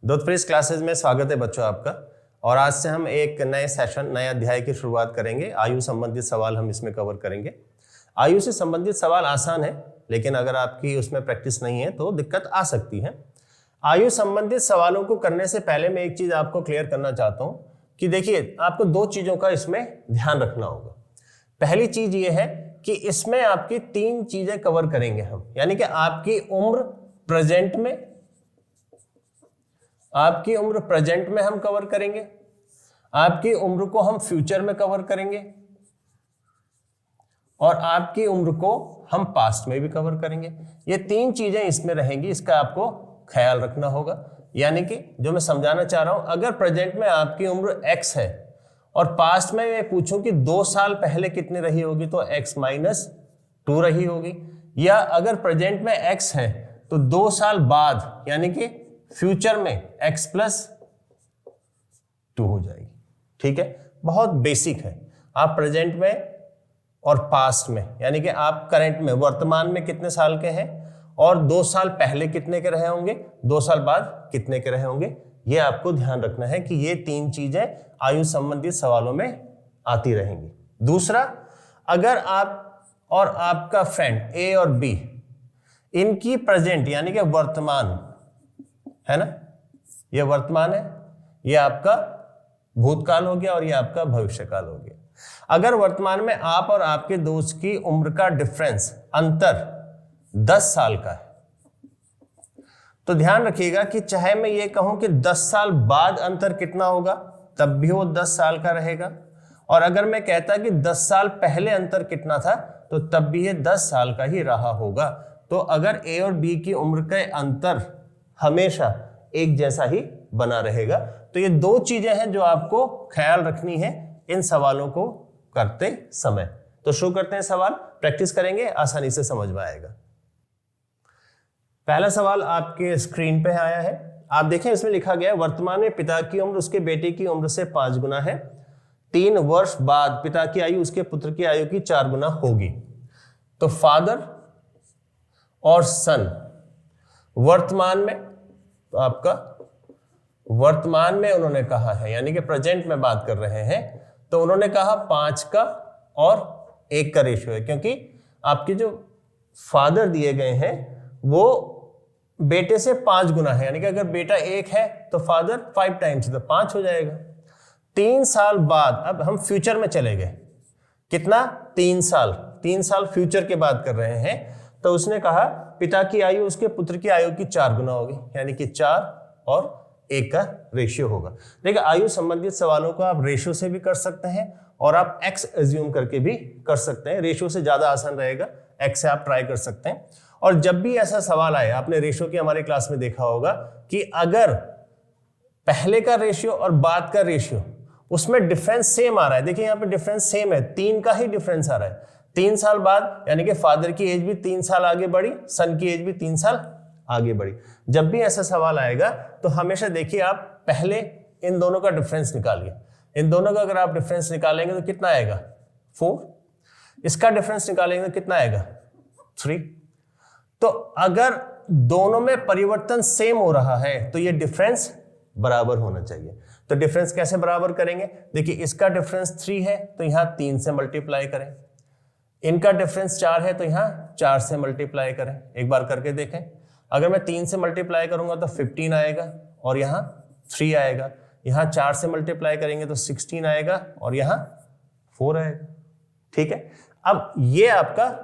दूधप्रीस classes में स्वागत है बच्चों आपका। और आज से हम एक नए सेशन, नए अध्याय की शुरुआत करेंगे। आयु संबंधित सवाल हम इसमें कवर करेंगे। आयु से संबंधित सवाल आसान है, लेकिन अगर आपकी उसमें प्रैक्टिस नहीं है तो दिक्कत आ सकती है। आयु संबंधित सवालों को करने से पहले मैं एक चीज आपको क्लियर करना चाहता हूं कि देखिए, आपको दो चीजों का इसमें ध्यान रखना होगा। पहली चीज ये है कि इसमें आपकी तीन चीजें कवर करेंगे हम, यानी कि आपकी उम्र प्रेजेंट में हम कवर करेंगे, आपकी उम्र को हम फ्यूचर में कवर करेंगे और आपकी उम्र को हम पास्ट में भी कवर करेंगे। ये तीन चीजें इसमें रहेंगी, इसका आपको ख्याल रखना होगा। यानी कि जो मैं समझाना चाह रहा हूं, अगर प्रेजेंट में आपकी उम्र x है और पास्ट में मैं पूछूं कि 2 साल पहले कितनी रही होगी, तो x-2 रही होगी। या अगर प्रेजेंट में x है तो 2 साल बाद यानी कि फ्यूचर में x+2 हो जाएगी। ठीक है, बहुत बेसिक है। आप प्रेजेंट में और पास्ट में, यानी कि आप करंट में, वर्तमान में कितने साल के हैं और 2 साल पहले कितने के रहे होंगे, 2 साल बाद कितने के रहे होंगे, ये आपको ध्यान रखना है कि ये तीन चीजें आयु संबंधित सवालों में आती रहेंगी। दूसरा, अगर आप और आपका फ्रेंड ए और बी, इनकी प्रेजेंट यानी कि वर्तमान है ना, ये वर्तमान है, ये आपका भूतकाल हो गया और ये आपका भविष्यकाल हो गया। अगर वर्तमान में आप और आपके दोस्त की उम्र का डिफरेंस, अंतर 10 साल का है, तो ध्यान रखिएगा कि चाहे मैं ये कहूं कि 10 साल बाद अंतर कितना होगा, तब भी वो 10 साल का रहेगा। और अगर मैं कहता कि 10 साल पहले अंतर कितना था, तो तब भी ये 10 साल का ही रहा होगा। तो अगर ए और बी की उम्र का अंतर हमेशा एक जैसा ही बना रहेगा। तो ये दो चीजें हैं जो आपको ख्याल रखनी है इन सवालों को करते समय। तो शुरू करते हैं सवाल, प्रैक्टिस करेंगे, आसानी से समझ में आएगा। पहला सवाल आपके स्क्रीन पे आया है, आप देखें, इसमें लिखा गया है वर्तमान में पिता की उम्र उसके बेटे की उम्र से 5 गुना है। 3 वर्ष बाद पिता की आयु उसके पुत्र की आयु की 4 गुना होगी। तो फादर और सन वर्तमान में, तो आपका वर्तमान में उन्होंने कहा है, यानी कि प्रेजेंट में बात कर रहे हैं, तो उन्होंने कहा 5 का और 1 का रेशियो है, क्योंकि आपके जो फादर दिए गए हैं वो बेटे से 5 गुना है, यानी कि अगर बेटा 1 है तो फादर 5 टाइम्स, तो 5 हो जाएगा। 3 साल बाद, अब हम फ्यूचर में चले गए, कितना, 3 साल फ्यूचर के बाद कर रहे हैं। तो उसने कहा पिता की आयु उसके पुत्र की आयु की 4 गुना होगी, यानी कि 4 और 1 का रेशियो होगा। देखिए, आयु संबंधित सवालों को आप रेशियो से भी कर सकते हैं और आप x एज्यूम करके भी कर सकते हैं। रेशियो से ज्यादा आसान रहेगा, x से आप ट्राई कर सकते हैं। और जब भी ऐसा सवाल आए, आपने रेशियो की हमारे क्लास में देखा होगा कि अगर पहले का रेशियो और बाद का रेशियो, उसमें डिफरेंस सेम आ रहा है। देखिए यहाँ पे डिफरेंस सेम है, 3 का ही डिफरेंस आ रहा है। 3 साल बाद यानी कि फादर की एज भी 3 साल आगे बढ़ी, सन की एज भी 3 साल आगे बढ़ी। जब भी ऐसा सवाल आएगा तो हमेशा देखिए, आप पहले इन दोनों का डिफरेंस निकालिए। इन दोनों का अगर आप डिफरेंस निकालेंगे तो कितना आएगा, 4। इसका डिफरेंस निकालेंगे तो कितना आएगा, 3। तो अगर दोनों में परिवर्तन सेम हो रहा है तो ये डिफरेंस बराबर होना चाहिए। तो डिफरेंस कैसे बराबर करेंगे, देखिए इसका डिफरेंस 3 है तो यहां 3 से मल्टीप्लाई करें, इनका डिफरेंस 4 है तो यहां 4 से मल्टीप्लाई करें। एक बार करके देखें, अगर मैं 3 से मल्टीप्लाई करूंगा तो 15 आएगा और यहां 3 आएगा। यहां 4 से मल्टीप्लाई करेंगे तो 16 आएगा और यहां 4 आएगा। ठीक है, अब ये आपका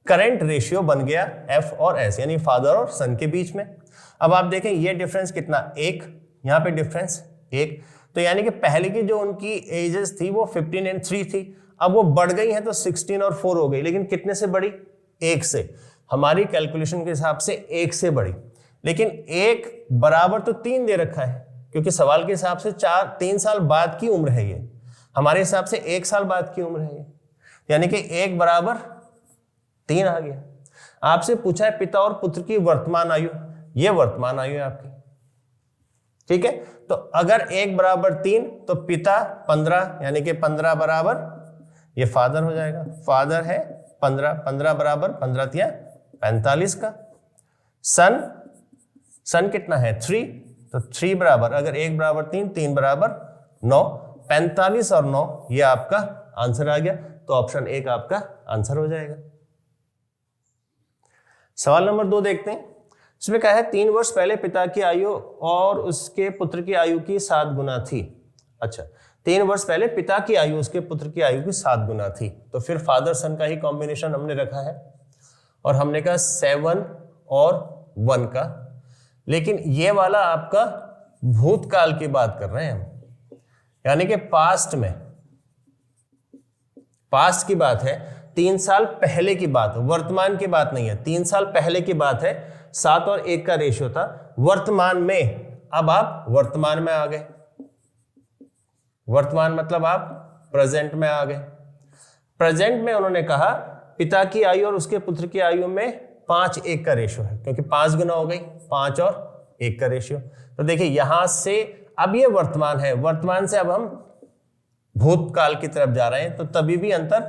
करंट रेशियो बन गया F और S, यानी फादर और सन के बीच में। अब आप देखें ये डिफरेंस कितना, 1, यहाँ पे डिफरेंस 1, तो यानी कि पहले की जो उनकी एजेस थी वो 15 एंड 3 थी, अब वो बढ़ गई है तो 16 और 4 हो गई। लेकिन कितने से बढ़ी, 1 से। हमारी कैलकुलेशन के हिसाब से 1 से बढ़ी, लेकिन 1 बराबर तो 3 दे रखा है, क्योंकि सवाल के हिसाब से 3 साल बाद की उम्र है ये, हमारे हिसाब से 1 साल बाद की उम्र है ये, यानी कि 1 बराबर 3 आ गया। आपसे पूछा है पिता और पुत्र की वर्तमान आयु, ये वर्तमान आयु है आपकी। ठीक है, तो अगर 1 बराबर 3 तो पिता 15, यानी कि 15 बराबर ये फादर हो जाएगा। फादर है 15 बराबर 15 तिया 45 का। सन कितना है, 3, तो 3 बराबर, अगर 1 बराबर 3, 3 बराबर 9, 45 और 9 ये आपका आंसर आ गया। तो ऑप्शन 1 आपका आंसर हो जाएगा। सवाल नंबर 2 देखते हैं। इसमें क्या है, 3 वर्ष पहले पिता की आयु और उसके पुत्र की आयु की 7 गुना थी। अच्छा, 3 वर्ष पहले पिता की आयु उसके पुत्र की आयु की 7 गुना थी, तो फिर फादर सन का ही कॉम्बिनेशन हमने रखा है और हमने कहा 7 और 1 का। लेकिन ये वाला आपका भूतकाल की बात कर रहे हैं हम, यानी कि पास्ट में, पास्ट की बात है, 3 साल पहले की बात है, वर्तमान की बात नहीं है। 3 साल पहले की बात है, 7 और 1 का रेशियो था वर्तमान में। अब आप वर्तमान में आ गए, वर्तमान मतलब आप प्रेजेंट में आ गए। प्रेजेंट में उन्होंने कहा पिता की आयु और उसके पुत्र की आयु में 5:1 का रेशियो है, क्योंकि 5 गुना हो गई, 5 और 1 का रेशियो। तो देखिए यहां से अब ये वर्तमान है, वर्तमान से अब हम भूतकाल की तरफ जा रहे हैं, तो तभी भी अंतर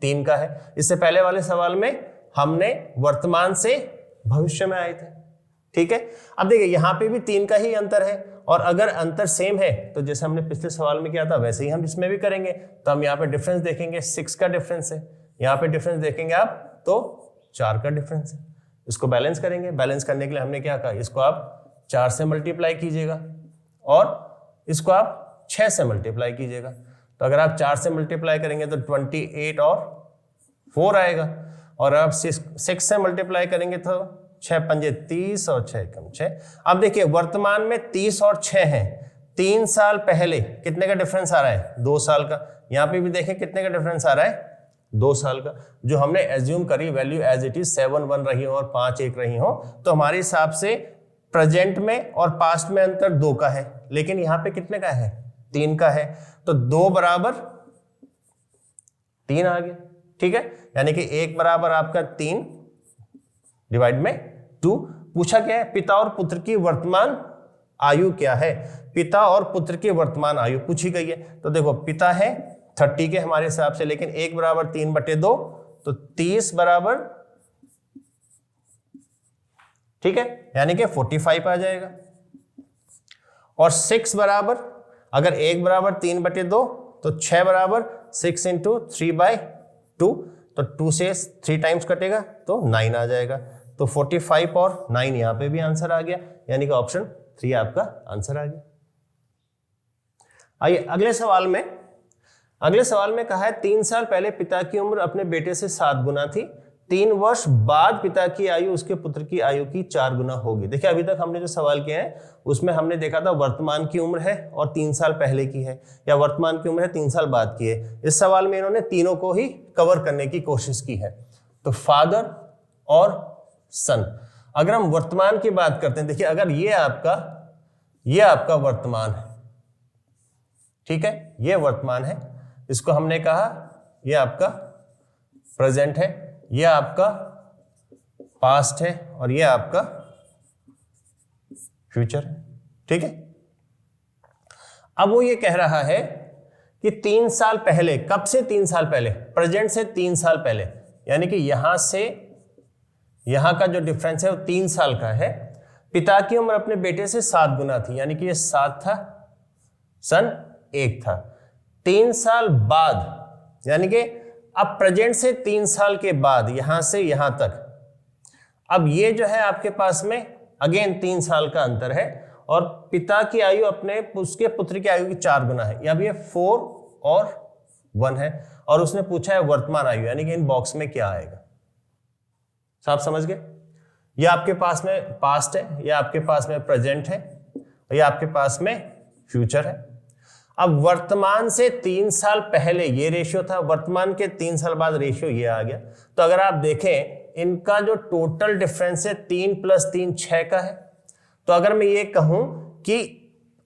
3 का है। इससे पहले वाले सवाल में हमने वर्तमान से भविष्य में आए थे, ठीक है। अब देखिए यहां पे भी 3 का ही अंतर है, और अगर अंतर सेम है तो जैसे हमने पिछले सवाल में किया था वैसे ही हम इसमें भी करेंगे। तो हम यहाँ पे डिफरेंस देखेंगे, 6 का डिफरेंस है, यहाँ पे डिफरेंस देखेंगे आप तो 4 का डिफरेंस है। इसको बैलेंस करेंगे, बैलेंस करने के लिए हमने क्या कहा, इसको आप 4 से मल्टीप्लाई कीजिएगा और इसको आप 6 से मल्टीप्लाई कीजिएगा। तो अगर आप 4 से मल्टीप्लाई करेंगे तो 28 और 4 आएगा, और आप 6 से मल्टीप्लाई करेंगे तो 6 पंजे 30 और 6 कम 6। अब देखिए वर्तमान में 30 और 6 हैं, 3 साल पहले कितने का डिफरेंस आ रहा है, 2 साल का। यहाँ पे भी देखें कितने का डिफरेंस आ रहा है, 2 साल का। जो हमने एज्यूम करी वैल्यू एज इट इज 7 1 रही हो और 5 1 रही हो, तो हमारे हिसाब से प्रेजेंट में और पास्ट में अंतर 2 का है, लेकिन यहाँ पे कितने का है, 3 का है। तो 2 बराबर 3 आ गया, ठीक है। यानी कि 1 बराबर आपका 3 डिवाइड में 2। पूछा क्या है, पिता और पुत्र की वर्तमान आयु क्या है, पिता और पुत्र की वर्तमान आयु पूछी गई है। तो देखो पिता है 30 के हमारे हिसाब से, लेकिन 1 बराबर 3/2, तो 30 बराबर, ठीक है, यानी कि 45 आ जाएगा। और 6 बराबर, अगर 1 बराबर 3/2 तो 6 बराबर 6 × 3/2, तो 2 से 3 टाइम्स कटेगा तो 9 आ जाएगा। तो 45 और 9 यहां पे भी आंसर आ गया, यानी कि ऑप्शन 3 आपका आंसर आ गया। आइए अगले सवाल में, अगले सवाल में कहा है 3 साल पहले पिता की उम्र अपने बेटे से 7 गुना थी, 3 वर्ष बाद पिता की आयु उसके पुत्र की आयु की 4 गुना होगी। देखिए अभी तक हमने जो सवाल किया है उसमें हमने देखा था वर्तमान की उम्र है और 3 साल पहले की है, या वर्तमान की उम्र है 3 साल बाद की है। इस सवाल में इन्होंने तीनों को ही कवर करने की कोशिश की है। तो फादर और सन, अगर हम वर्तमान की बात करते हैं, देखिए अगर ये आपका वर्तमान है, ठीक है, ये वर्तमान है, इसको हमने कहा ये आपका प्रेजेंट है, ये आपका पास्ट है, और ये आपका फ्यूचर है, ठीक है। अब वो ये कह रहा है कि 3 साल पहले, कब से 3 साल पहले, प्रेजेंट से 3 साल पहले, यानी कि यहां से यहां का जो डिफरेंस है वो 3 साल का है। पिता की उम्र अपने बेटे से 7 गुना थी, यानी कि ये 7 था, सन 1 था। 3 साल बाद, यानी कि अब प्रेजेंट से 3 साल के बाद, यहां से यहां तक, अब ये जो है आपके पास में अगेन 3 साल का अंतर है, और पिता की आयु अपने उसके पुत्र की आयु की 4 गुना है। अब ये 4 और 1 है, और उसने पूछा है वर्तमान आयु, यानी कि इन बॉक्स में क्या आएगा। आप समझ गए, ये आपके पास में पास्ट है, ये आपके पास में प्रेजेंट है, और ये आपके पास में फ्यूचर है। अब वर्तमान से 3 साल पहले ये रेशियो था, वर्तमान के 3 साल बाद रेशियो ये आ गया। तो अगर आप देखें इनका जो टोटल डिफरेंस है 3 + 3 6 का है। तो अगर मैं ये कहूं कि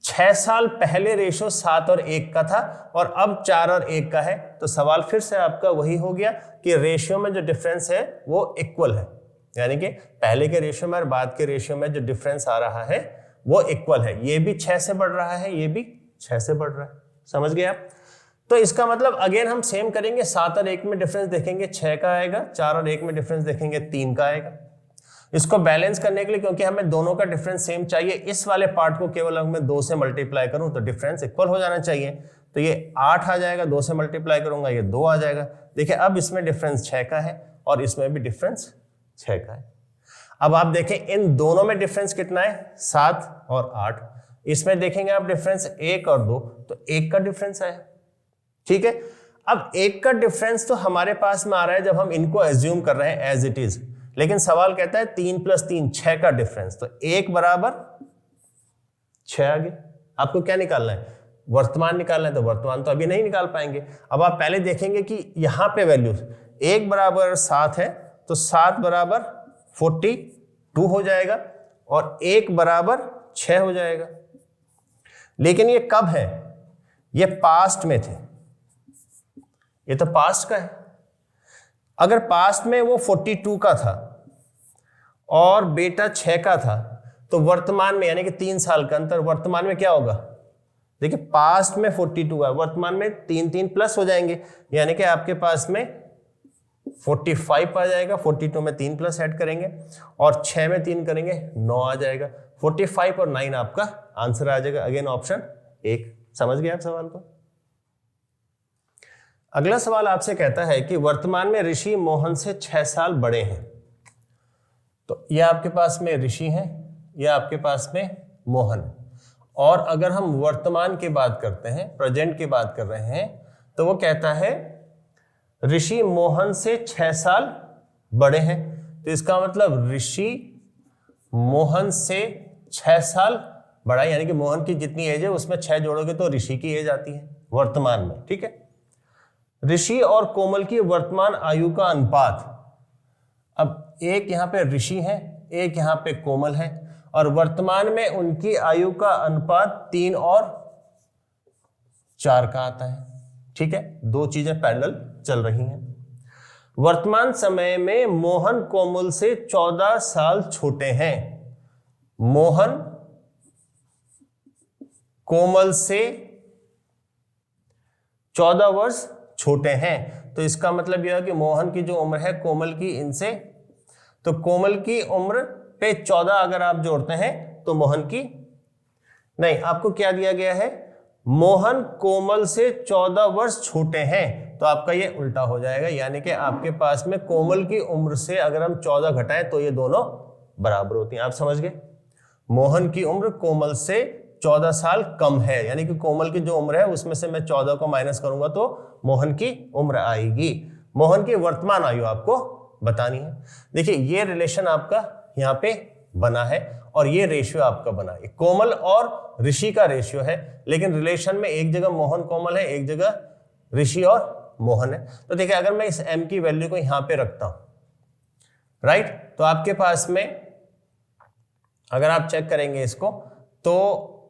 6 साल पहले रेशियो 7 और 1 का था और अब 4 और 1 का है, तो सवाल फिर से आपका वही हो गया कि रेशियो में जो डिफरेंस है वो इक्वल है, यानी कि पहले के रेशियो में और बाद के रेशियो में जो डिफरेंस आ रहा है वो इक्वल है। ये भी 6 से बढ़ रहा है, ये भी 6 से बढ़ रहा है, समझ गए आप। तो इसका मतलब अगेन हम सेम करेंगे, 7 और 1 में डिफरेंस देखेंगे 6 का आएगा, 4 और 1 में डिफरेंस देखेंगे 3 का आएगा। इसको बैलेंस करने के लिए, क्योंकि हमें दोनों का डिफरेंस सेम चाहिए, इस वाले पार्ट को केवल अगर मैं 2 से मल्टीप्लाई करूं तो डिफरेंस इक्वल हो जाना चाहिए। तो ये 8 आ जाएगा, 2 से मल्टीप्लाई करूंगा ये 2 आ जाएगा। देखिए अब इसमें डिफरेंस 6 का है और इसमें भी डिफरेंस 6 का है। अब आप देखें इन दोनों में डिफरेंस कितना है, 7 और 8। इसमें देखेंगे आप डिफरेंस 1 और 2, तो 1 का डिफरेंस है। ठीक है, अब 1 का डिफरेंस तो हमारे पास में आ रहा है जब हम इनको एज्यूम कर रहे हैं एज इट इज, लेकिन सवाल कहता है 3 + 3 6 का डिफरेंस, तो 1 बराबर 6 आ गया। आपको क्या निकालना है, वर्तमान निकालना है, तो वर्तमान तो अभी नहीं निकाल पाएंगे। अब आप पहले देखेंगे कि यहां पे वैल्यू 1 बराबर 7 है, तो 7 बराबर 42 हो जाएगा और 1 बराबर 6 हो जाएगा। लेकिन ये कब है, ये पास्ट में थे, ये तो पास्ट का है। अगर पास्ट में वो 42 का था और बेटा 6 का था, तो वर्तमान में यानी कि 3 साल का अंतर, वर्तमान में क्या होगा, देखिए पास्ट में 42 है, वर्तमान में 3 प्लस हो जाएंगे, यानी कि आपके पास में 45 आ जाएगा। 42 में 3 प्लस ऐड करेंगे और 6 में 3 करेंगे 9 आ जाएगा। 45 और 9 आपका आंसर आ जाएगा। Again option 1। समझ गए आप सवाल को। अगला सवाल आपसे कहता है कि वर्तमान में ऋषि मोहन से 6 साल बड़े हैं। तो ये आपके पास में ऋषि हैं, यह आपके पास में मोहन, और अगर हम वर्तमान की बात करते हैं, प्रेजेंट की बात कर रहे हैं, तो वो कहता है ऋषि मोहन से 6 साल बड़े हैं। तो इसका मतलब ऋषि मोहन से 6 साल बड़ा, यानी कि मोहन की जितनी एज है उसमें 6 जोड़ोगे तो ऋषि की एज आती है वर्तमान में। ठीक है, ऋषि और कोमल की वर्तमान आयु का अनुपात, अब एक यहां पे ऋषि है, एक यहां पे कोमल है, और वर्तमान में उनकी आयु का अनुपात 3 और 4 का आता है। ठीक है, 2 चीजें पैरेलल चल रही हैं। वर्तमान समय में मोहन कोमल से 14 साल छोटे हैं। मोहन कोमल से 14 वर्ष छोटे हैं। तो इसका मतलब यह है कि मोहन की जो उम्र है कोमल की इनसे, तो कोमल की उम्र पे 14 अगर आप जोड़ते हैं तो मोहन की, नहीं, आपको क्या दिया गया है, मोहन कोमल से 14 वर्ष छोटे हैं, तो आपका ये उल्टा हो जाएगा, यानी कि आपके पास में कोमल की उम्र से अगर हम 14 घटाएं तो ये दोनों बराबर होती हैं। आप समझ गए, मोहन की उम्र कोमल से 14 साल कम है, यानी कि कोमल की जो उम्र है उसमें से मैं 14 को माइनस करूंगा तो मोहन की उम्र आएगी। मोहन की वर्तमान आयु आपको बतानी है। देखिए ये रिलेशन आपका यहाँ पे बना है और ये रेशियो आपका बना है, कोमल और ऋषि का रेशियो है, लेकिन रिलेशन में एक जगह मोहन कोमल है, एक जगह ऋषि और मोहन है। तो देखिए अगर मैं इस m की वैल्यू को यहाँ पे रखता हूं, राइट, तो आपके पास में अगर आप चेक करेंगे इसको तो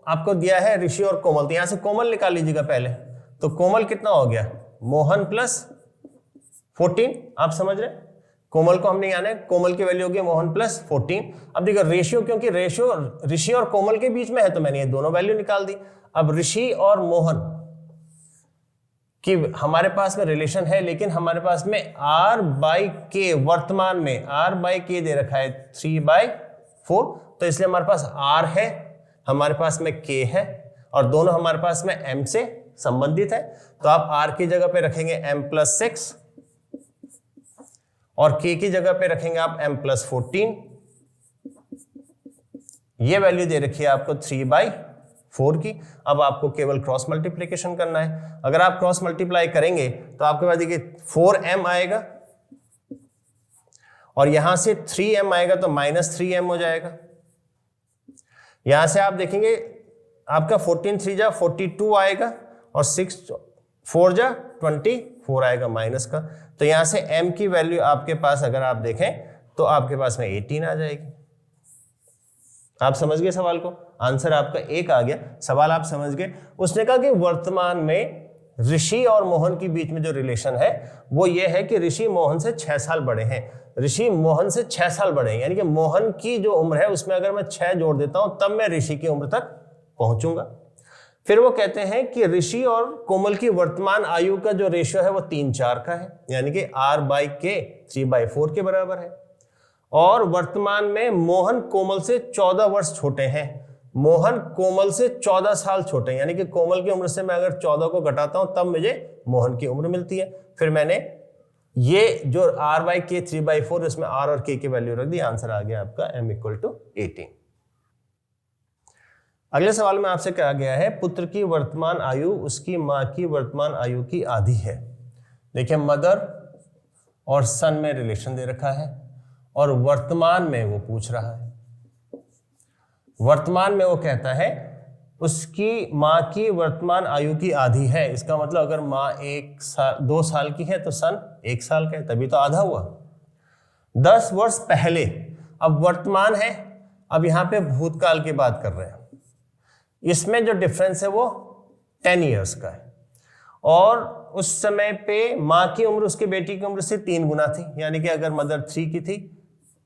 आपको दिया है ऋषि और कोमल, तो यहां से कोमल निकाल लीजिएगा पहले। तो कोमल कितना हो गया, मोहन प्लस 14, आप समझ रहे, कोमल को हमने यानी कोमल की वैल्यू होगी मोहन प्लस 14। अब देखो रेशियो, क्योंकि रेशियो ऋषि और कोमल के बीच में है तो मैंने ये दोनों वैल्यू निकाल दी। अब ऋषि और मोहन की हमारे पास में रिलेशन है, लेकिन हमारे पास में r/k, वर्तमान में r/k दे रखा है 3/4, तो इसलिए हमारे पास r है, हमारे पास में k है, और दोनों हमारे पास में m से संबंधित है। तो आप r की जगह पे रखेंगे m+6 और k की जगह पे रखेंगे आप m+14। ये वैल्यू दे रखी है आपको 3/4 की। अब आपको केवल क्रॉस मल्टीप्लिकेशन करना है। अगर आप क्रॉस मल्टीप्लाई करेंगे तो आपके पास देखिए 4m आएगा और यहां से 3m आएगा तो -3m हो जाएगा। यहां से आप देखेंगे आपका 14 3 जा 42 आएगा और 6 4 जा 24 आएगा माइनस का। तो यहां से m की वैल्यू आपके पास अगर आप देखें तो आपके पास में 18 आ जाएगी। आप समझ गए सवाल को, आंसर आपका 1 आ गया। सवाल आप समझ गए। उसने कहा कि वर्तमान में ऋषि और मोहन के बीच में जो रिलेशन है वो ये है कि ऋषि मोहन से 6 साल बड़े हैं। ऋषि मोहन से 6 साल बड़े हैं, यानी कि मोहन की जो उम्र है उसमें अगर मैं 6 जोड़ देता हूं तब मैं ऋषि की उम्र तक पहुंचूंगा। फिर वो कहते हैं कि ऋषि और कोमल की वर्तमान आयु का जो रेशियो है वो 3:4 का है, यानी कि r/k 3/4 के बराबर है। और वर्तमान में मोहन कोमल से 14 वर्ष छोटे हैं। मोहन कोमल से 14 साल छोटे हैं, यानी कि कोमल की उम्र से मैं अगर 14 को घटाता हूं तब मुझे मोहन की उम्र मिलती है। फिर मैंने ये जो r/k 3/4 इसमें r और k की वैल्यू रख दी, आंसर आ गया आपका m = 18। अगले सवाल में आपसे कहा गया है पुत्र की वर्तमान आयु उसकी मां की वर्तमान आयु की आधी है। देखिए मदर और सन में रिलेशन दे रखा है और वर्तमान में वो पूछ रहा है। वर्तमान में वो कहता है उसकी मां की वर्तमान आयु की आधी है। इसका मतलब अगर मां 2 साल की है तो सन 1 साल का है, तभी तो आधा हुआ। 10 वर्ष पहले, अब वर्तमान है, अब यहां पे भूतकाल की बात कर रहे हैं। इसमें जो डिफरेंस है वो 10 इयर्स का है और उस समय पे मां की उम्र उसके बेटी की उम्र से 3 गुना थी, यानी कि अगर मदर 3 की थी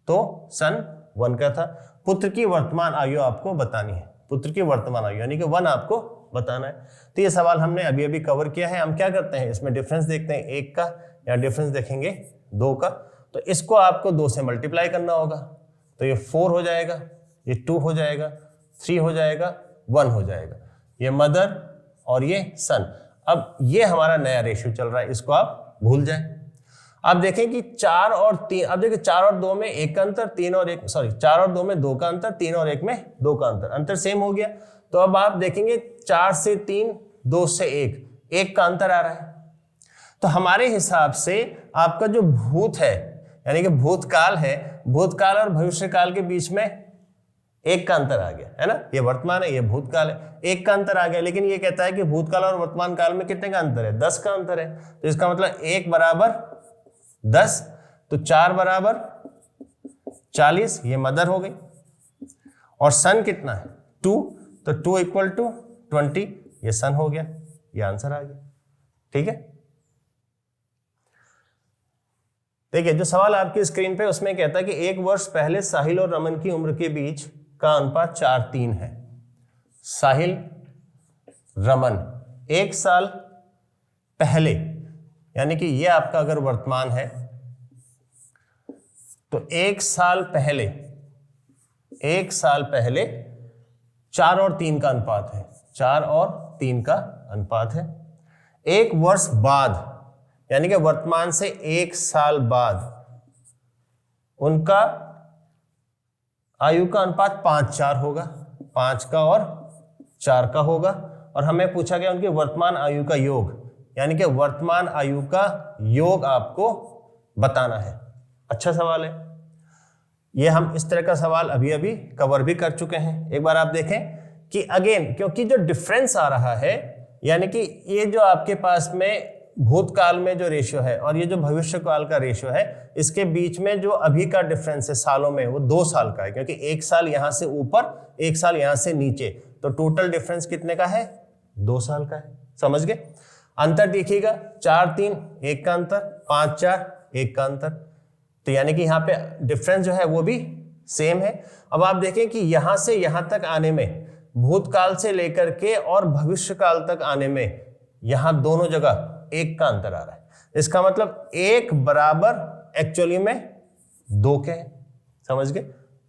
तो सन 1 का था। पुत्र की वर्तमान आयु आपको बतानी है, पुत्र की वर्तमान आयु यानी कि 1 आपको बताना है। तो ये सवाल हमने अभी अभी कवर किया है। हम क्या करते हैं, इसमें डिफरेंस देखते हैं 1 का या डिफरेंस देखेंगे 2 का। तो इसको आपको 2 से मल्टीप्लाई करना होगा, तो ये 4 हो जाएगा, ये 2 हो जाएगा, 3 हो जाएगा, 1 हो जाएगा। ये मदर और ये सन। अब ये हमारा नया रेशियो चल रहा है, इसको आप भूल जाएं। आप देखें कि 4 और 3, अब देखिए 4 और 2 में 1 का अंतर, 4 और 2 में 2 का अंतर, 3 और 1 में 2 का अंतर सेम हो गया। तो अब आप देखेंगे 4 से 3, 2 से 1 का अंतर आ रहा है। तो हमारे हिसाब से आपका जो भूत है यानी कि भूतकाल है, भूतकाल और भविष्यकाल के बीच में 1 का अंतर आ गया है ना। ये वर्तमान है, ये भूतकाल है, 1 का अंतर आ गया। लेकिन ये कहता है कि भूतकाल और वर्तमान काल में कितने का अंतर है, 10 का अंतर है। तो इसका मतलब 1 बराबर 10, तो 4 बराबर 40, ये मदर हो गई। और सन कितना है 2, तो 2 = 20, ये सन हो गया, ये आंसर आ गया। ठीक है, देखिए जो सवाल आपकी स्क्रीन पे उसमें कहता है कि 1 वर्ष पहले साहिल और रमन की उम्र के बीच का अनुपात 4:3 है। साहिल रमन 1 साल पहले, यानी कि ये आपका अगर वर्तमान है तो 1 साल पहले 4 और 3 का अनुपात है, 4 और 3 का अनुपात है। 1 वर्ष बाद यानी कि वर्तमान से 1 साल बाद उनका आयु का अनुपात 5:4 होगा, 5 का और 4 का होगा। और हमें पूछा गया उनकी वर्तमान आयु का योग, यानी कि वर्तमान आयु का योग आपको बताना है। अच्छा सवाल है ये, हम इस तरह का सवाल अभी अभी कवर भी कर चुके हैं। एक बार आप देखें कि अगेन, क्योंकि जो डिफरेंस आ रहा है यानी कि ये जो आपके पास में भूतकाल में जो रेशियो है और ये जो भविष्यकाल का रेशियो है, इसके बीच में जो अभी का डिफरेंस है सालों में, वो 2 साल का है, क्योंकि 1 साल यहां से ऊपर 1 साल यहां से नीचे, तो टोटल डिफरेंस कितने का है, 2 साल का है। समझ गए। अंतर देखिएगा, 4-3 1 का अंतर, 5-4 1 का अंतर, तो यानी कि यहाँ पे डिफरेंस जो है वो भी सेम है। अब आप देखें कि यहां से यहां तक आने में, भूतकाल से लेकर के और भविष्यकाल तक आने में, यहां दोनों जगह 1 का अंतर आ रहा है। इसका मतलब 1 बराबर एक्चुअली में 2 के है। समझ गए।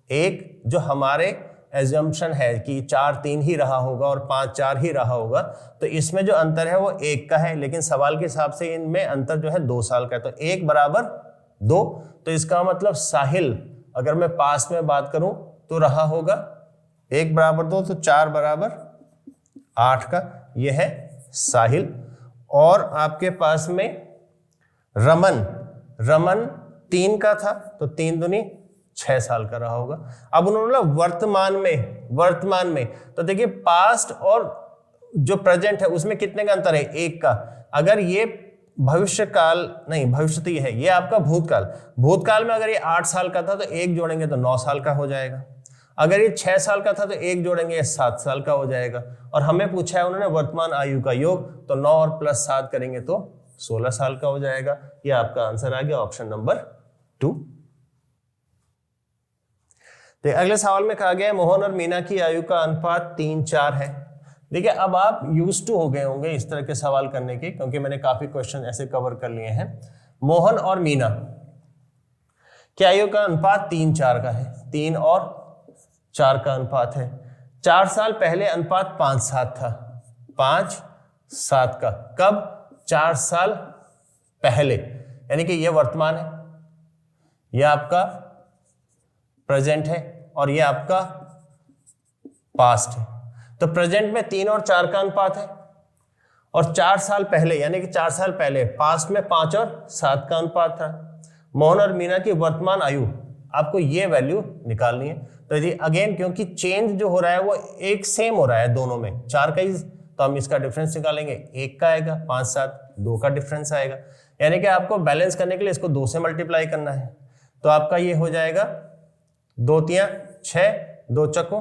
1 जो हमारे एजम्पशन है कि 4-3 ही रहा होगा और 5-4 ही रहा होगा, तो इसमें जो अंतर है वो 1 का है, लेकिन सवाल के हिसाब से इनमें अंतर जो है 2 साल का है। तो 1 बराबर 2, तो इसका मतलब साहिल, अगर मैं पास में बात करूं तो रहा होगा 1 बराबर 2, तो 4 बराबर 8 का, यह है साहिल। और आपके पास में रमन 3 का था, तो 3 दूनी 6 साल का रहा होगा। अब उन्होंने वर्तमान में तो देखिए पास्ट और जो प्रेजेंट है उसमें कितने का अंतर है, 1 का। अगर ये भविष्यकाल नहीं, भविष्य तो ये है, ये आपका भूतकाल में अगर ये 8 साल का था तो 1 जोड़ेंगे तो 9 साल का हो जाएगा। अगर ये 6 साल का था तो 1 जोड़ेंगे 7 साल का हो जाएगा। और हमें पूछा है उन्होंने वर्तमान आयु का योग, तो 9 और प्लस 7 करेंगे तो 16 साल का हो जाएगा। ये आपका आंसर आ गया ऑप्शन नंबर 2। तो अगले सवाल में कहा गया है मोहन और मीना की आयु का अनुपात 3:4 है। देखिए अब आप यूज्ड टू हो गए होंगे इस तरह के सवाल करने के, क्योंकि मैंने काफी क्वेश्चन ऐसे कवर कर लिए हैं। मोहन और मीना कि आयु का अनुपात 3:4 का है, 3 और 4 का अनुपात है। 4 साल पहले अनुपात 5:7 था, 5:7 का। कब? 4 साल पहले, यानी कि ये वर्तमान है, यह आपका प्रेजेंट है और ये आपका पास्ट है। तो प्रेजेंट में 3 और 4 का अनुपात है और 4 साल पहले यानी कि 4 साल पहले पास्ट में 5 और 7 का अनुपात था। मोहन और मीना की वर्तमान आयु, आपको ये वैल्यू निकालनी है। तो यदि अगेन क्योंकि चेंज जो हो रहा है वो एक सेम हो रहा है दोनों में, 4 का ही, तो हम इसका डिफरेंस निकालेंगे, 1 का आएगा, 5, 7, 2 का डिफरेंस आएगा। यानी कि आपको बैलेंस करने के लिए इसको 2 से मल्टीप्लाई करना है। तो आपका ये हो जाएगा 2 3 6, 2 चको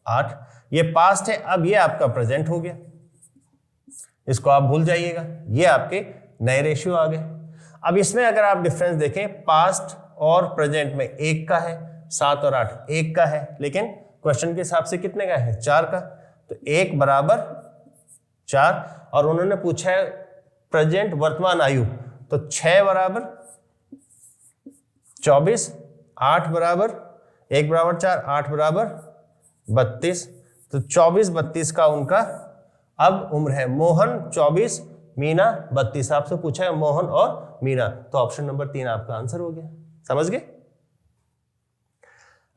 8। ये पास्ट है, अब ये आपका प्रेजेंट हो गया, इसको आप भूल जाइएगा, ये आपके नए रेशियो आ गए। अब इसमें अगर आप डिफरेंस देखें, पास्ट और प्रेजेंट में 1 का है, 7 और 8 1 का है, लेकिन क्वेश्चन के हिसाब से कितने का है? 4 का। तो 1 बराबर 4 और उन्होंने पूछा है प्रेजेंट वर्तमान आयु, तो 6 बराबर 24, 8 बराबर 1 बराबर 4, 8 बराबर 32। तो 24 32 का उनका अब उम्र है। मोहन 24, मीना 32। आपसे पूछा है मोहन और मीना, तो ऑप्शन नंबर 3 आपका आंसर हो गया। समझ गए?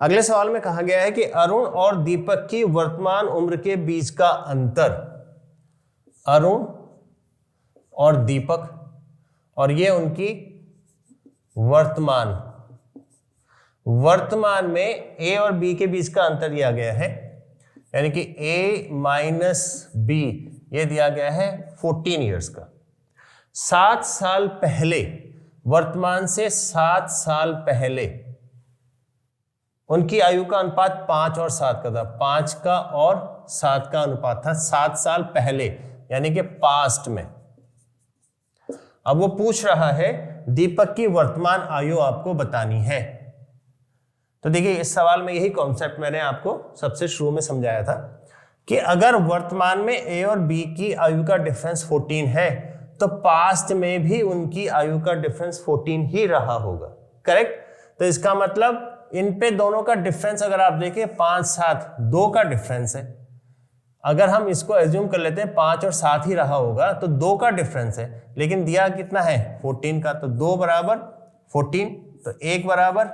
अगले सवाल में कहा गया है कि अरुण और दीपक की वर्तमान उम्र के बीच का अंतर, अरुण और दीपक, और ये उनकी वर्तमान में ए और बी के बीच का अंतर दिया गया है, यानी कि ए माइनस बी, ये दिया गया है 14 ईयर्स का। 7 साल पहले, वर्तमान से 7 साल पहले उनकी आयु का अनुपात 5 और 7 का था, 5 का और 7 का अनुपात था 7 साल पहले, यानी कि पास्ट में। अब वो पूछ रहा है दीपक की वर्तमान आयु आपको बतानी है। तो देखिए इस सवाल में यही कॉन्सेप्ट मैंने आपको सबसे शुरू में समझाया था कि अगर वर्तमान में ए और बी की आयु का डिफरेंस 14 है तो पास्ट में भी उनकी आयु का डिफरेंस 14 ही रहा होगा, करेक्ट। तो इसका मतलब इन पे दोनों का डिफरेंस अगर आप देखें 5 7 2 का डिफरेंस है। अगर हम इसको एज्यूम कर लेते हैं 5 और 7 ही रहा होगा तो 2 का डिफरेंस है, लेकिन दिया कितना है 14 का, तो 2 बराबर 14, तो 1 बराबर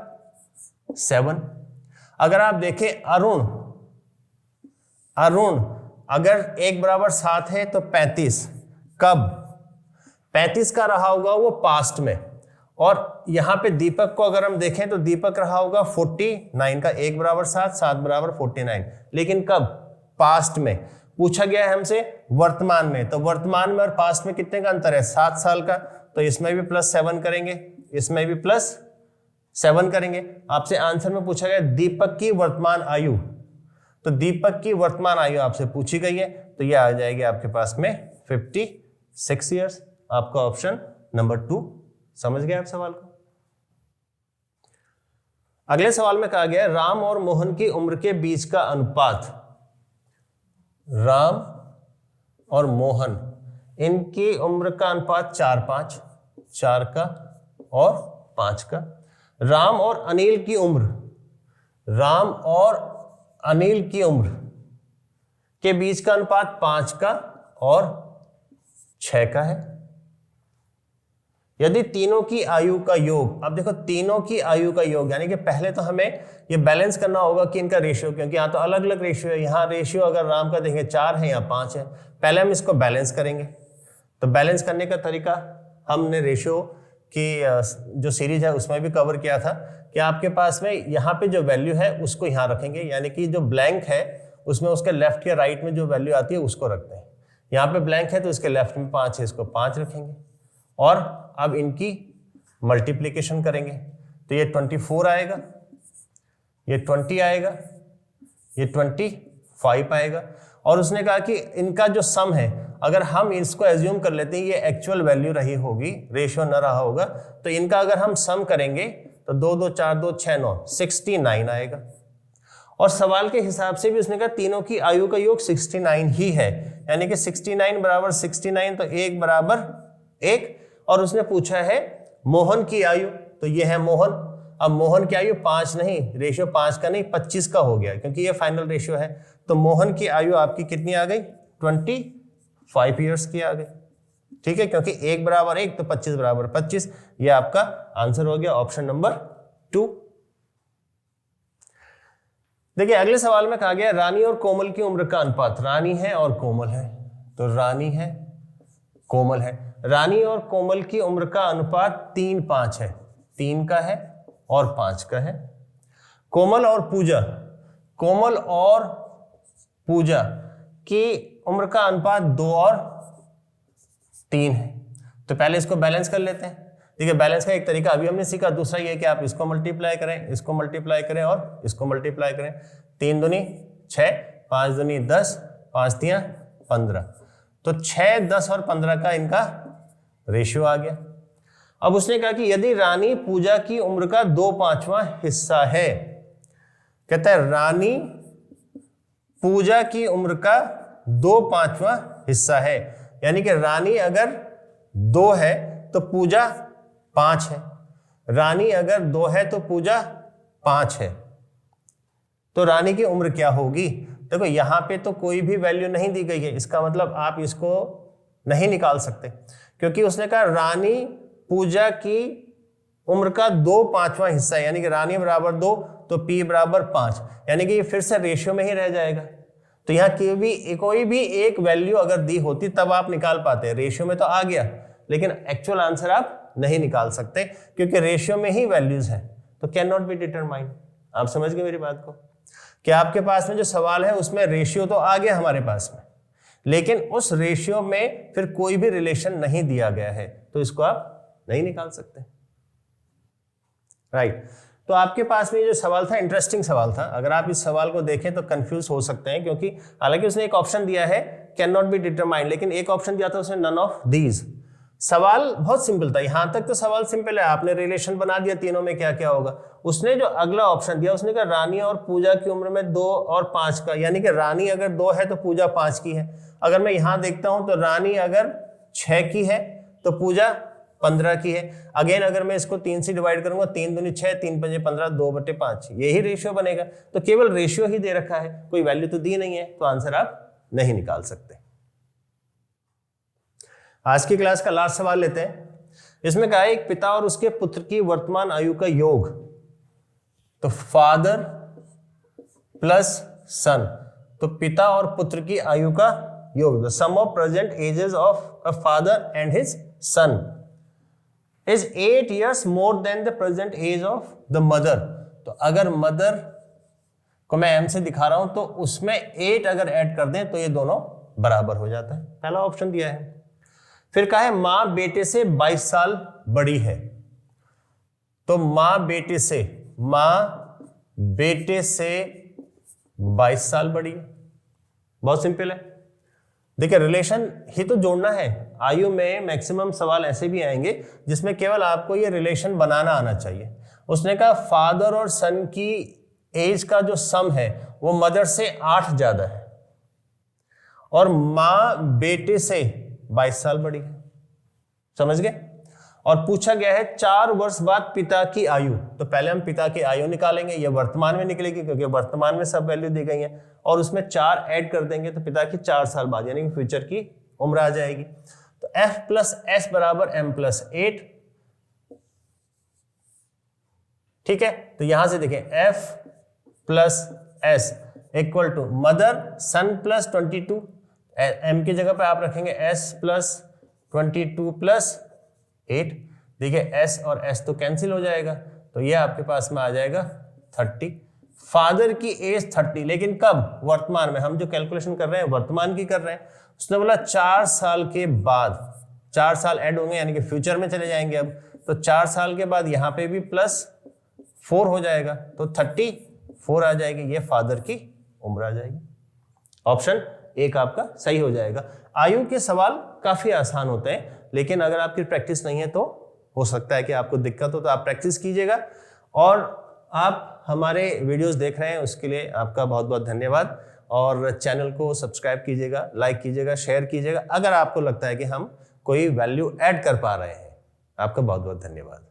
7। अगर आप देखें अरुण अगर 1 बराबर 7 है तो 35, कब 35 का रहा होगा वो पास्ट में, और यहां पे दीपक को अगर हम देखें तो दीपक रहा होगा 49 का, 1 बराबर 7, 7 बराबर 49, लेकिन कब? पास्ट में। पूछा गया है हमसे वर्तमान में, तो वर्तमान में और पास्ट में कितने का अंतर है? 7 साल का, तो इसमें भी +7 करेंगे, इसमें भी +7 करेंगे। आपसे आंसर में पूछा गया दीपक की वर्तमान आयु, तो दीपक की वर्तमान आयु आपसे पूछी गई है, तो ये आ जाएगी आपके पास में 56 ईयर्स। आपका ऑप्शन नंबर 2। समझ गए आप सवाल को? अगले सवाल में कहा गया है राम और मोहन की उम्र के बीच का अनुपात, राम और मोहन इनकी उम्र का अनुपात 4:5, 4 का और 5 का। राम और अनिल की उम्र, राम और अनिल की उम्र के बीच का अनुपात 5 का और 6 का है। यदि तीनों की आयु का योग, अब देखो तीनों की आयु का योग, यानी कि पहले तो हमें ये बैलेंस करना होगा कि इनका रेशियो, क्योंकि यहाँ तो अलग अलग रेशियो है। यहाँ रेशियो अगर राम का देखें 4 है या 5 है, पहले हम इसको बैलेंस करेंगे। तो बैलेंस करने का तरीका हमने रेशियो की जो सीरीज है उसमें भी कवर किया था कि आपके पास में यहाँ पे जो वैल्यू है उसको यहाँ रखेंगे, यानी कि जो ब्लैंक है उसमें उसके लेफ्ट या राइट में जो वैल्यू आती है उसको रखते हैं। यहाँ पे ब्लैंक है तो इसके लेफ्ट में 5 है, इसको 5 रखेंगे, और अब इनकी मल्टीप्लिकेशन करेंगे, तो ये 24 आएगा, ये 20 आएगा, ये 25 आएगा। और उसने कहा कि इनका जो सम है, अगर हम इसको एज्यूम कर लेते हैं ये एक्चुअल वैल्यू रही होगी, रेशियो न रहा होगा, तो इनका अगर हम सम करेंगे तो 2 2 4 2 6 9 69 आएगा। और सवाल के हिसाब से भी उसने कहा तीनों की आयु का योग 69 ही है, यानी कि 69 बराबर 69, तो 1 बराबर 1। और उसने पूछा है मोहन की आयु, तो ये है मोहन। अब मोहन की आयु 5 नहीं, रेशियो 5 का नहीं 25 का हो गया, क्योंकि ये फाइनल रेशियो है। तो मोहन की आयु आपकी कितनी आ गई? 25 ईयर्स की आ गई। ठीक है, क्योंकि 1 बराबर 1 तो 25 बराबर 25। ये आपका आंसर हो गया ऑप्शन नंबर 2। देखिए अगले सवाल में कहा गया रानी और कोमल की उम्र का अनुपात। रानी है और कोमल है, तो रानी है, कोमल है। रानी और कोमल की उम्र का अनुपात 3:5 है, 3 का है और 5 का है। कोमल और पूजा की उम्र का अनुपात 2 और 3 है। तो पहले इसको बैलेंस कर लेते हैं। देखिए बैलेंस का एक तरीका अभी हमने सीखा, दूसरा ये कि आप इसको मल्टीप्लाई करें, इसको मल्टीप्लाई करें और इसको मल्टीप्लाई करें। 3 दूनी 6, 5 दूनी 10, 5 तियां 15। तो 6, 10 और 15 का इनका रेशियो आ गया। अब उसने कहा कि यदि रानी पूजा की उम्र का 2/5वां हिस्सा है, कहता है रानी पूजा की उम्र का 2/5वां हिस्सा है, यानी कि रानी अगर 2 है तो पूजा 5 है, रानी अगर 2 है तो पूजा 5 है, तो रानी की उम्र क्या होगी? देखो यहां पे तो कोई भी वैल्यू नहीं दी गई है, इसका मतलब आप इसको नहीं निकाल सकते, क्योंकि उसने कहा रानी पूजा की उम्र का 2/5वां हिस्सा है, यानी कि रानी बराबर 2 तो P बराबर 5, यानी कि ये फिर से रेशियो में ही रह जाएगा। तो यहाँ कोई भी एक वैल्यू अगर दी होती तब आप निकाल पाते हैं, रेशियो में तो आ गया, लेकिन एक्चुअल आंसर आप नहीं निकाल सकते क्योंकि रेशियो में ही वैल्यूज हैं, तो कैन नॉट बी डिटरमाइंड। आप समझ गए मेरी बात को? कि आपके पास में जो सवाल है उसमें रेशियो तो आ गया हमारे पास में, लेकिन उस रेशियो में फिर कोई भी रिलेशन नहीं दिया गया है, तो इसको आप नहीं निकाल सकते। राइट। तो आपके पास में ये जो सवाल था इंटरेस्टिंग सवाल था। अगर आप इस सवाल को देखें तो कंफ्यूज हो सकते हैं, क्योंकि हालांकि उसने एक ऑप्शन दिया है कैन नॉट बी डिटरमाइंड, लेकिन एक ऑप्शन दिया था उसने नन ऑफ दीज। सवाल बहुत सिंपल था, यहां तक तो सवाल सिंपल है, आपने रिलेशन बना दिया तीनों में क्या क्या होगा। उसने जो अगला ऑप्शन दिया उसने कहा रानी और पूजा की उम्र में 2 और 5 का, यानी कि रानी अगर 2 है तो पूजा 5 की है। अगर मैं यहां देखता हूं तो रानी अगर 6 की है तो पूजा 15 की है। अगेन अगर मैं इसको 3 से डिवाइड करूंगा, 3 दूनी 6, 3 पंजे 15, 2/5, यही रेशियो बनेगा। तो केवल रेशियो ही दे रखा है, कोई वैल्यू तो दी नहीं है, तो आंसर आप नहीं निकाल सकते। आज की क्लास का लास्ट सवाल लेते हैं। इसमें कहा है एक पिता और उसके पुत्र की वर्तमान आयु का योग, तो फादर प्लस सन, तो पिता और पुत्र की आयु का योग, the sum of present ages of a father and his son is 8 years more than the present age of the mother। तो अगर मदर को मैं m से दिखा रहा हूं तो उसमें 8 अगर ऐड कर दें तो ये दोनों बराबर हो जाता है। पहला ऑप्शन दिया है। फिर कहा है मां बेटे से 22 साल बड़ी है, तो मां बेटे से 22 साल बड़ी है। बहुत सिंपल है। देखिए रिलेशन ही तो जोड़ना है। आयु में मैक्सिमम सवाल ऐसे भी आएंगे जिसमें केवल आपको ये रिलेशन बनाना आना चाहिए। उसने कहा फादर और सन की एज का जो सम है वो मदर से 8 ज्यादा है और मां बेटे से 22 साल बड़ी है। समझ गए? और पूछा गया है 4 वर्ष बाद पिता की आयु, तो पहले हम पिता की आयु निकालेंगे, ये वर्तमान में निकलेगी क्योंकि वर्तमान में सब वैल्यू दी गई है, और उसमें 4 ऐड कर देंगे तो पिता की 4 साल बाद यानी कि फ्यूचर की उम्र आ जाएगी। तो F प्लस S बराबर M प्लस 8। ठीक है, तो यहां से देखें F plus S equal to mother son plus 22, M की जगह पे आप रखेंगे S प्लस 22 प्लस 8। देखिए S और S तो कैंसिल हो जाएगा, तो ये आपके पास में आ जाएगा 30। फादर की एज 30, लेकिन कब? वर्तमान में। हम जो कैलकुलेशन कर रहे हैं वर्तमान की कर रहे हैं। उसने बोला 4 साल के बाद, 4 साल ऐड होंगे यानी कि फ्यूचर में चले जाएंगे अब, तो 4 साल के बाद यहां पे भी प्लस 4 हो जाएगा, तो 34 आ जाएगी, ये फादर की उम्र आ जाएगी। ऑप्शन 1 आपका सही हो जाएगा। आयु के सवाल काफी आसान होते हैं, लेकिन अगर आपकी प्रैक्टिस नहीं है तो हो सकता है कि आपको दिक्कत हो, तो आप प्रैक्टिस कीजिएगा। और आप हमारे वीडियोस देख रहे हैं उसके लिए आपका बहुत बहुत धन्यवाद, और चैनल को सब्सक्राइब कीजिएगा, लाइक कीजिएगा, शेयर कीजिएगा अगर आपको लगता है कि हम कोई वैल्यू ऐड कर पा रहे हैं। आपका बहुत बहुत धन्यवाद।